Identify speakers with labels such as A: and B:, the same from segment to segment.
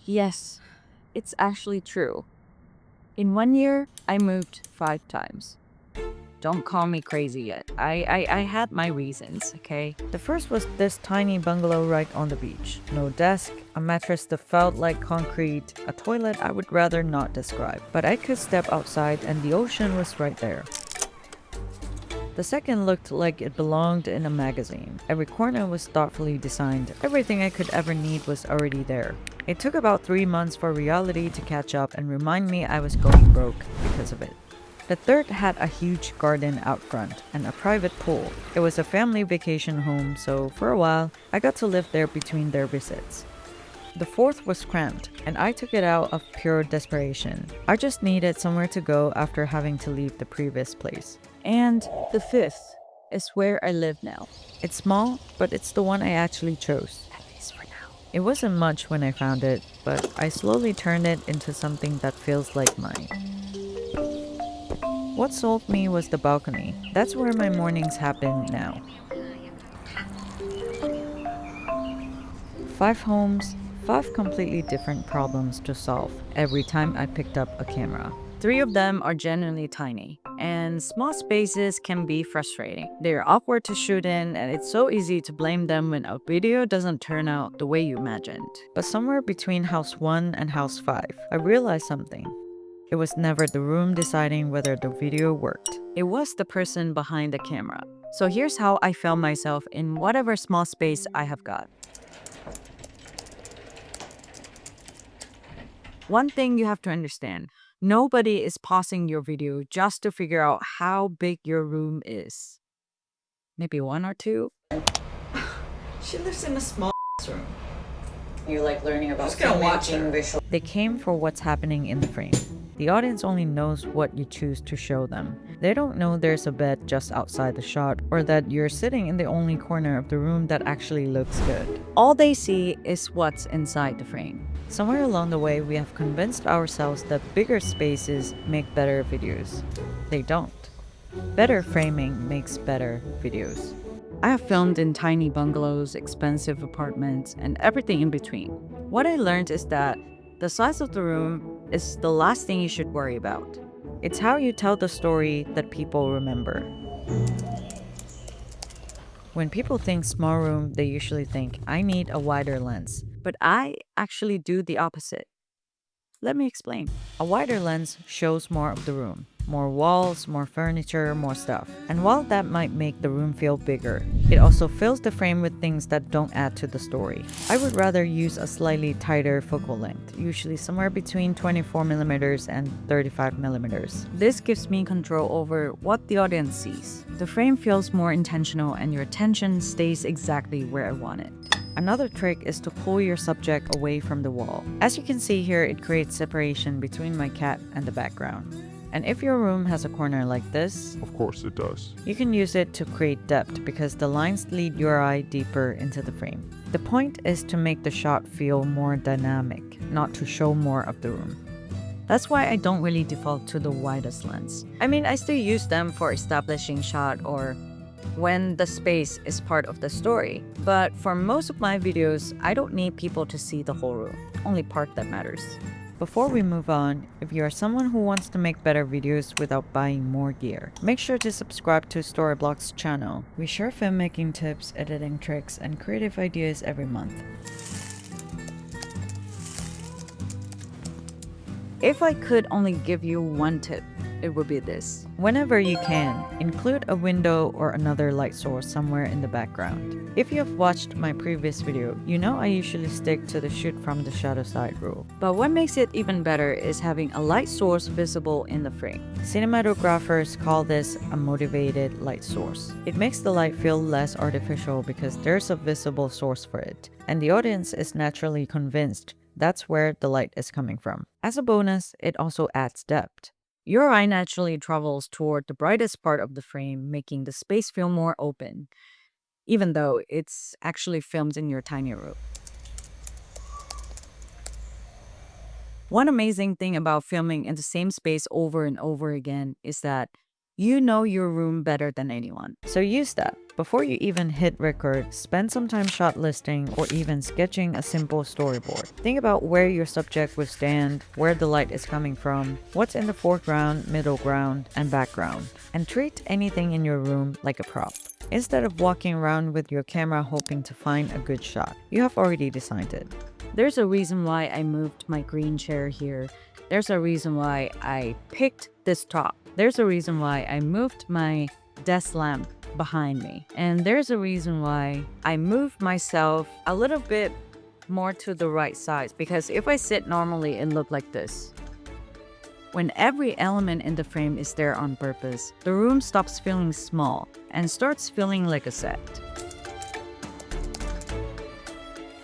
A: Yes, it's actually true. In 1 year, I moved 5 times. Don't call me crazy yet. I had my reasons, okay?
B: The first was this tiny bungalow right on the beach. No desk, a mattress that felt like concrete, a toilet I would rather not describe. But I could step outside and the ocean was right there. The second looked like it belonged in a magazine. Every corner was thoughtfully designed. Everything I could ever need was already there. It took about 3 months for reality to catch up and remind me I was going broke because of it. The third had a huge garden out front and a private pool. It was a family vacation home, so for a while, I got to live there between their visits. The fourth was cramped, and I took it out of pure desperation. I just needed somewhere to go after having to leave the previous place.
A: And the fifth is where I live now.
B: It's small, but it's the one I actually chose.
A: At least for now.
B: It wasn't much when I found it, but I slowly turned it into something that feels like mine. What sold me was the balcony. That's where my mornings happen now. 5 homes, 5 completely different problems to solve every time I picked up a camera.
A: 3 of them are genuinely tiny, and small spaces can be frustrating. They're awkward to shoot in, and it's so easy to blame them when a video doesn't turn out the way you imagined.
B: But somewhere between house 1 and house 5, I realized something. It was never the room deciding whether the video worked.
A: It was the person behind the camera. So here's how I film myself in whatever small space I have got. One thing you have to understand, nobody is pausing your video just to figure out how big your room is. Maybe one or two.
B: She lives in a small room.
A: You like learning about
B: Who's gonna watch her?
A: visual.
B: They came for what's happening in the frame. The audience only knows what you choose to show them. They don't know there's a bed just outside the shot or that you're sitting in the only corner of the room that actually looks good.
A: All they see is what's inside the frame.
B: Somewhere along the way, we have convinced ourselves that bigger spaces make better videos. They don't. Better framing makes better videos.
A: I have filmed in tiny bungalows, expensive apartments, and everything in between. What I learned is that the size of the room is the last thing you should worry about.
B: It's how you tell the story that people remember. When people think small room, they usually think, I need a wider lens.
A: But I actually do the opposite. Let me explain.
B: A wider lens shows more of the room. More walls, more furniture, more stuff. And while that might make the room feel bigger, it also fills the frame with things that don't add to the story. I would rather use a slightly tighter focal length, usually somewhere between 24mm and 35mm.
A: This gives me control over what the audience sees. The frame feels more intentional and your attention stays exactly where I want it.
B: Another trick is to pull your subject away from the wall. As you can see here, it creates separation between my cat and the background. And if your room has a corner like this,
C: Of course it does.
B: you can use it to create depth because the lines lead your eye deeper into the frame. The point is to make the shot feel more dynamic, not to show more of the room.
A: That's why I don't really default to the widest lens. I mean, I still use them for establishing shot or when the space is part of the story. But for most of my videos, I don't need people to see the whole room, only part that matters.
B: Before we move on, if you are someone who wants to make better videos without buying more gear, make sure to subscribe to Storyblocks channel. We share filmmaking tips, editing tricks, and creative ideas every month.
A: If I could only give you one tip, it would be this.
B: Whenever you can, include a window or another light source somewhere in the background. If you have watched my previous video, you know I usually stick to the shoot from the shadow side rule.
A: But what makes it even better is having a light source visible in the frame.
B: Cinematographers call this a motivated light source. It makes the light feel less artificial because there's a visible source for it, and the audience is naturally convinced that's where the light is coming from. As a bonus, it also adds depth.
A: Your eye naturally travels toward the brightest part of the frame, making the space feel more open, even though it's actually filmed in your tiny room. One amazing thing about filming in the same space over and over again is that You know your room better than anyone.
B: So use that. Before you even hit record, spend some time shot listing or even sketching a simple storyboard. Think about where your subject will stand, where the light is coming from, what's in the foreground, middle ground, and background. And treat anything in your room like a prop. Instead of walking around with your camera hoping to find a good shot, you have already designed it.
A: There's a reason why I moved my green chair here. There's a reason why I picked this top. There's a reason why I moved my desk lamp behind me. And there's a reason why I moved myself a little bit more to the right side, because if I sit normally it look like this. When every element in the frame is there on purpose, the room stops feeling small and starts feeling like a set.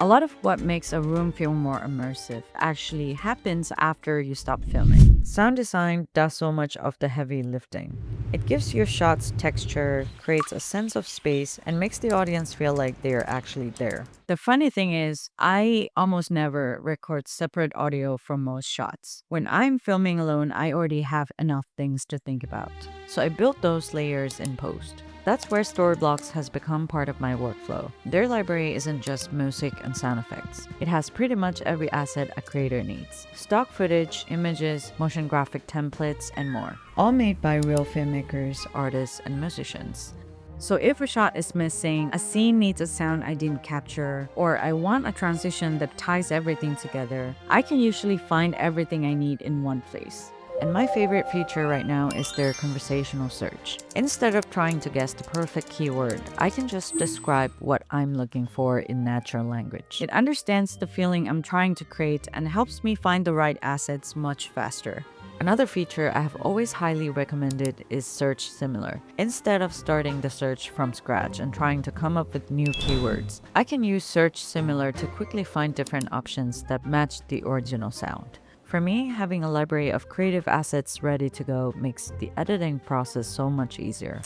A: A lot of what makes a room feel more immersive actually happens after you stop filming.
B: Sound design does so much of the heavy lifting. It gives your shots texture, creates a sense of space, and makes the audience feel like they are actually there.
A: The funny thing is, I almost never record separate audio from most shots. When I'm filming alone, I already have enough things to think about. So I built those layers in post. That's where Storyblocks has become part of my workflow. Their library isn't just music and sound effects. It has pretty much every asset a creator needs. Stock footage, images, motion graphic templates, and more. All made by real filmmakers, artists, and musicians. So if a shot is missing, a scene needs a sound I didn't capture, or I want a transition that ties everything together, I can usually find everything I need in one place. And my favorite feature right now is their conversational search. Instead of trying to guess the perfect keyword, I can just describe what I'm looking for in natural language. It understands the feeling I'm trying to create and helps me find the right assets much faster. Another feature I have always highly recommended is Search Similar. Instead of starting the search from scratch and trying to come up with new keywords, I can use Search Similar to quickly find different options that match the original sound. For me, having a library of creative assets ready to go makes the editing process so much easier.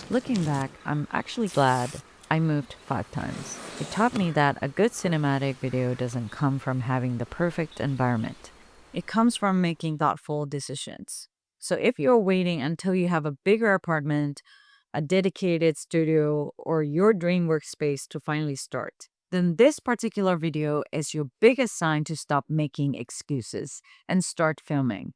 A: Looking back, I'm actually glad I moved 5 times. It taught me that a good cinematic video doesn't come from having the perfect environment. It comes from making thoughtful decisions. So if you're waiting until you have a bigger apartment, a dedicated studio, or your dream workspace to finally start, then this particular video is your biggest sign to stop making excuses and start filming.